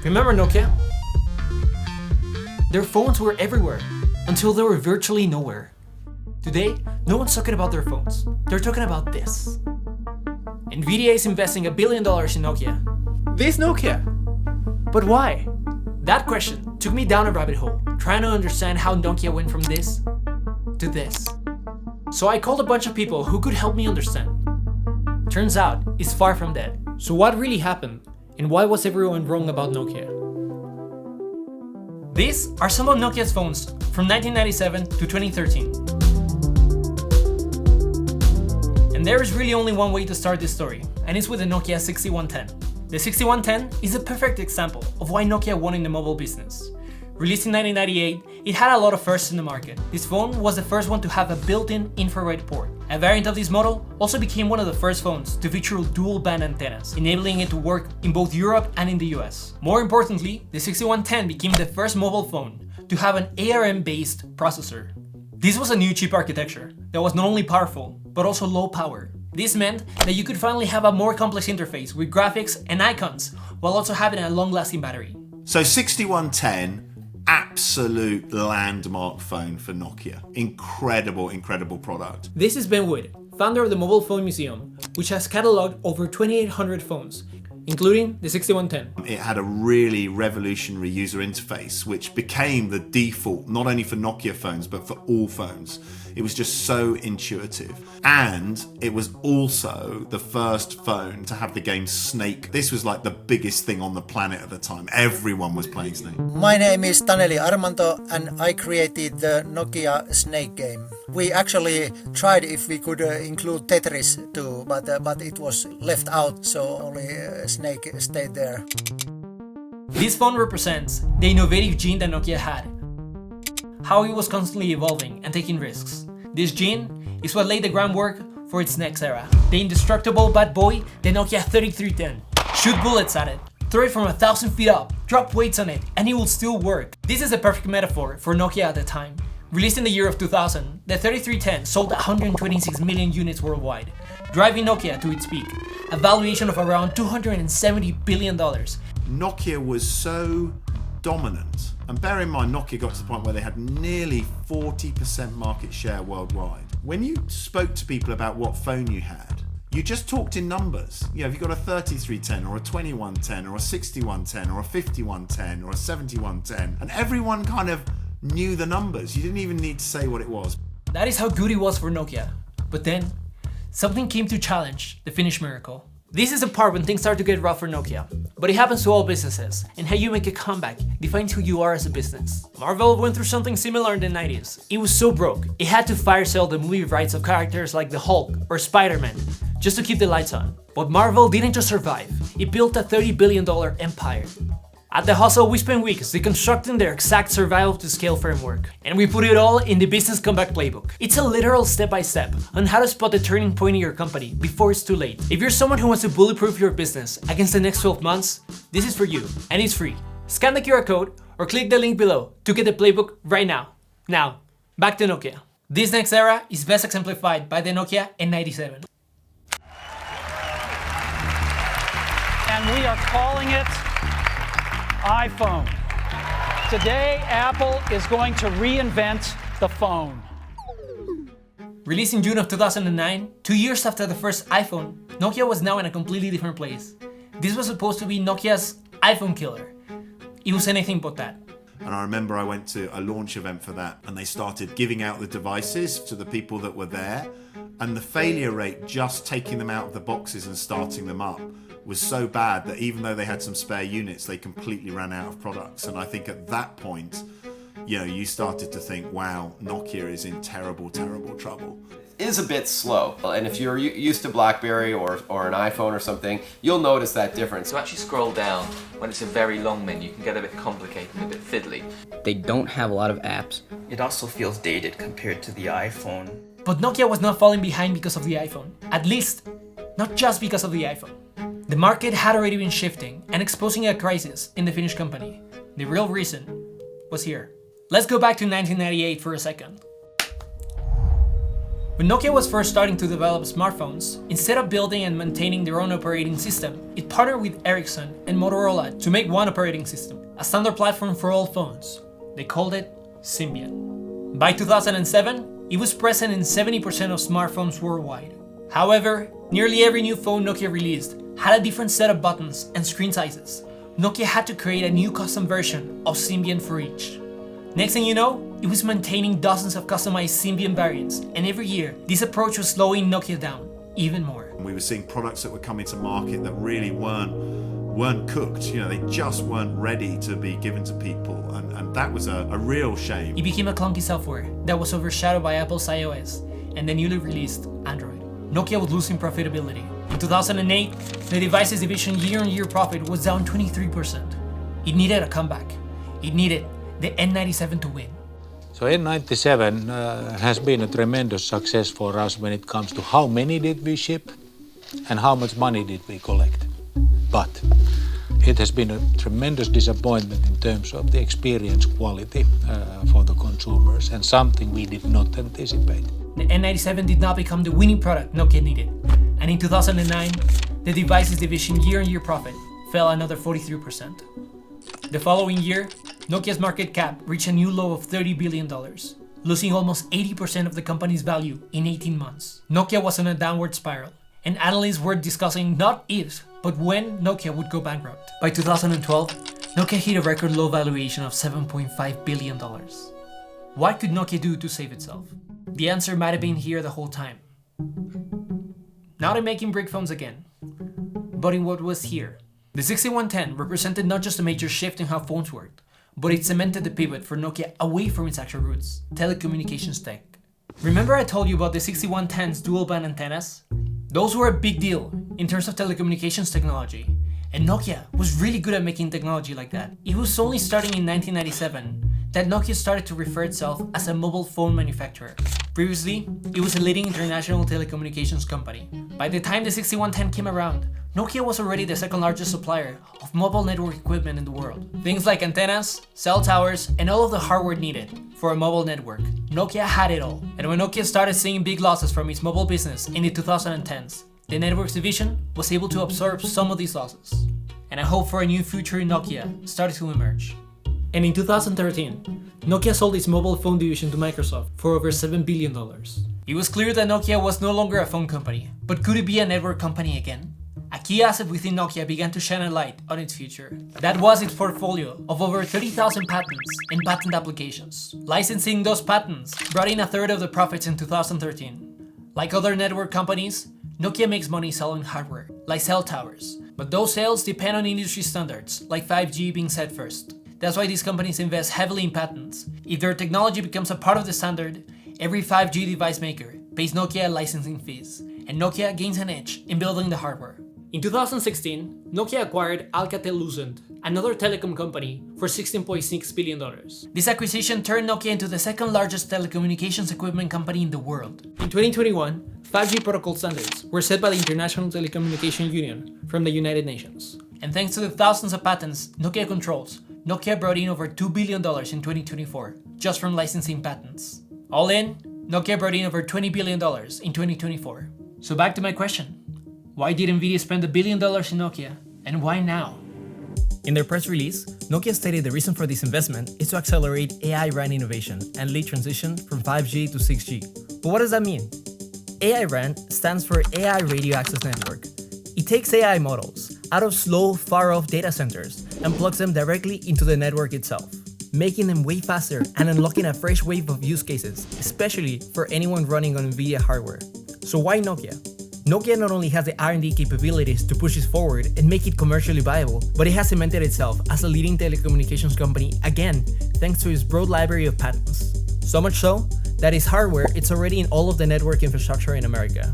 Remember Nokia? Their phones were everywhere, until they were virtually nowhere. Today, no one's talking about their phones. They're talking about this. Nvidia is investing $1 billion in Nokia. This Nokia? But why? That question took me down a rabbit hole, trying to understand how Nokia went from this to this. So I called a bunch of people who could help me understand. Turns out, it's far from dead. So what really happened, and why was everyone wrong about Nokia? These are some of Nokia's phones from 1997 to 2013. And there is really only one way to start this story, and it's with the Nokia 6110. The 6110 is a perfect example of why Nokia won in the mobile business. Released in 1998, it had a lot of firsts in the market. This phone was the first one to have a built-in infrared port. A variant of this model also became one of the first phones to feature dual-band antennas, enabling it to work in both Europe and in the US. More importantly, the 6110 became the first mobile phone to have an ARM-based processor. This was a new chip architecture that was not only powerful, but also low power. This meant that you could finally have a more complex interface with graphics and icons, while also having a long-lasting battery. So 6110, absolute landmark phone for Nokia. Incredible product. This is Ben Wood, founder of the Mobile Phone Museum, which has catalogued over 2,800 phones, including the 6110. It had a really revolutionary user interface, which became the default, not only for Nokia phones, but for all phones. It was just so intuitive. And it was also the first phone to have the game Snake. This was like the biggest thing on the planet at the time. Everyone was playing Snake. My name is Taneli Armanto and I created the Nokia Snake game. We actually tried if we could include Tetris too, but it was left out, so only Snake stayed there. This phone represents the innovative gene that Nokia had. How it was constantly evolving and taking risks. This gene is what laid the groundwork for its next era. The indestructible bad boy, the Nokia 3310. Shoot bullets at it, throw it from 1,000 feet up, drop weights on it, and it will still work. This is a perfect metaphor for Nokia at the time. Released in the year of 2000, the 3310 sold 126 million units worldwide, driving Nokia to its peak, a valuation of around $270 billion. Nokia was so dominant, and bear in mind Nokia got to the point where they had nearly 40% market share worldwide. When you spoke to people about what phone you had, you just talked in numbers. You know, if you got a 3310 or a 2110 or a 6110 or a 5110 or a 7110, and everyone kind of knew the numbers. You didn't even need to say what it was. That is how good it was for Nokia. But then, something came to challenge the Finnish miracle. This is the part when things start to get rough for Nokia. But it happens to all businesses, and how you make a comeback defines who you are as a business. Marvel went through something similar in the 90s. It was so broke, it had to fire sale the movie rights of characters like the Hulk or Spider-Man, just to keep the lights on. But Marvel didn't just survive, it built a $30 billion empire. At The Hustle, we spent weeks deconstructing their exact survival-to-scale framework, and we put it all in the Business Comeback Playbook. It's a literal step-by-step on how to spot the turning point in your company before it's too late. If you're someone who wants to bulletproof your business against the next 12 months, this is for you, and it's free. Scan the QR code or click the link below to get the playbook right now. Now, back to Nokia. This next era is best exemplified by the Nokia N97. And we are calling it iPhone. Today, Apple is going to reinvent the phone. Released in June of 2009, 2 years after the first iPhone, Nokia was now in a completely different place. This was supposed to be Nokia's iPhone killer. It was anything but that. And I remember I went to a launch event for that, and they started giving out the devices to the people that were there, and the failure rate just taking them out of the boxes and starting them up was so bad that even though they had some spare units, they completely ran out of products. And I think at that point, you know, you started to think, wow, Nokia is in terrible trouble. Is a bit slow, and if you're used to BlackBerry or an iPhone or something, you'll notice that difference. So actually scroll down, when it's a very long menu, you can get a bit complicated and a bit fiddly. They don't have a lot of apps. It also feels dated compared to the iPhone. But Nokia was not falling behind because of the iPhone. At least, not just because of the iPhone. The market had already been shifting and exposing a crisis in the Finnish company. The real reason was here. Let's go back to 1998 for a second. When Nokia was first starting to develop smartphones, instead of building and maintaining their own operating system, it partnered with Ericsson and Motorola to make one operating system, a standard platform for all phones. They called it Symbian. By 2007, it was present in 70% of smartphones worldwide. However, nearly every new phone Nokia released had a different set of buttons and screen sizes. Nokia had to create a new custom version of Symbian for each. Next thing you know, it was maintaining dozens of customized Symbian variants, and every year, this approach was slowing Nokia down even more. We were seeing products that were coming to market that really weren't cooked. They just weren't ready to be given to people, and that was a real shame. It became a clunky software that was overshadowed by Apple's iOS and the newly released Android. Nokia was losing profitability. In 2008, the devices division year-on-year profit was down 23%. It needed a comeback. It needed the N97 to win. So N97 has been a tremendous success for us when it comes to how many did we ship and how much money did we collect. But it has been a tremendous disappointment in terms of the experience quality for the consumers, and something we did not anticipate. The N97 did not become the winning product Nokia needed. And in 2009, the devices division year-on-year profit fell another 43%. The following year, Nokia's market cap reached a new low of $30 billion, losing almost 80% of the company's value in 18 months. Nokia was on a downward spiral, and analysts were discussing not if, but when Nokia would go bankrupt. By 2012, Nokia hit a record low valuation of $7.5 billion. What could Nokia do to save itself? The answer might have been here the whole time. Now they're making brick phones again, but in what was here. The 6110 represented not just a major shift in how phones worked, but it cemented the pivot for Nokia away from its actual roots, telecommunications tech. Remember I told you about the 6110's dual band antennas? Those were a big deal in terms of telecommunications technology, and Nokia was really good at making technology like that. It was only starting in 1997 that Nokia started to refer itself as a mobile phone manufacturer. Previously, it was a leading international telecommunications company. By the time the 6110 came around, Nokia was already the second largest supplier of mobile network equipment in the world. Things like antennas, cell towers, and all of the hardware needed for a mobile network. Nokia had it all. And when Nokia started seeing big losses from its mobile business in the 2010s, the networks division was able to absorb some of these losses. And a hope for a new future in Nokia started to emerge. And in 2013, Nokia sold its mobile phone division to Microsoft for over $7 billion. It was clear that Nokia was no longer a phone company, but could it be a network company again? A key asset within Nokia began to shine a light on its future. That was its portfolio of over 30,000 patents and patent applications. Licensing those patents brought in a third of the profits in 2013. Like other network companies, Nokia makes money selling hardware, like cell towers. But those sales depend on industry standards, like 5G being set first. That's why these companies invest heavily in patents. If their technology becomes a part of the standard, every 5G device maker pays Nokia licensing fees, and Nokia gains an edge in building the hardware. In 2016, Nokia acquired Alcatel-Lucent, another telecom company, for $16.6 billion. This acquisition turned Nokia into the second largest telecommunications equipment company in the world. In 2021, 5G protocol standards were set by the International Telecommunication Union from the United Nations. And thanks to the thousands of patents Nokia controls, Nokia brought in over $2 billion in 2024, just from licensing patents. All in, Nokia brought in over $20 billion in 2024. So back to my question. Why did Nvidia spend $1 billion in Nokia, and why now? In their press release, Nokia stated the reason for this investment is to accelerate AI RAN innovation and lead transition from 5G to 6G. But what does that mean? AI RAN stands for AI Radio Access Network. It takes AI models out of slow, far-off data centers and plugs them directly into the network itself, making them way faster and unlocking a fresh wave of use cases, especially for anyone running on Nvidia hardware. So why Nokia? Nokia not only has the R&D capabilities to push this forward and make it commercially viable, but it has cemented itself as a leading telecommunications company again, thanks to its broad library of patents. So much so that its hardware is already in all of the network infrastructure in America.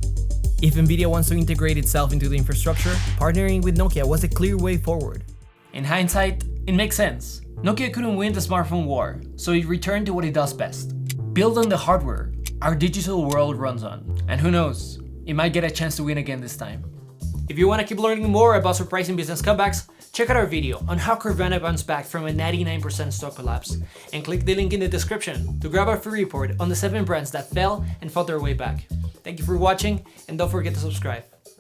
If Nvidia wants to integrate itself into the infrastructure, partnering with Nokia was a clear way forward. In hindsight, it makes sense. Nokia couldn't win the smartphone war, so it returned to what it does best. Build on the hardware our digital world runs on. And who knows, it might get a chance to win again this time. If you want to keep learning more about surprising business comebacks, check out our video on how Carvana bounced back from a 99% stock collapse, and click the link in the description to grab our free report on the 7 brands that fell and fought their way back. Thank you for watching, and don't forget to subscribe.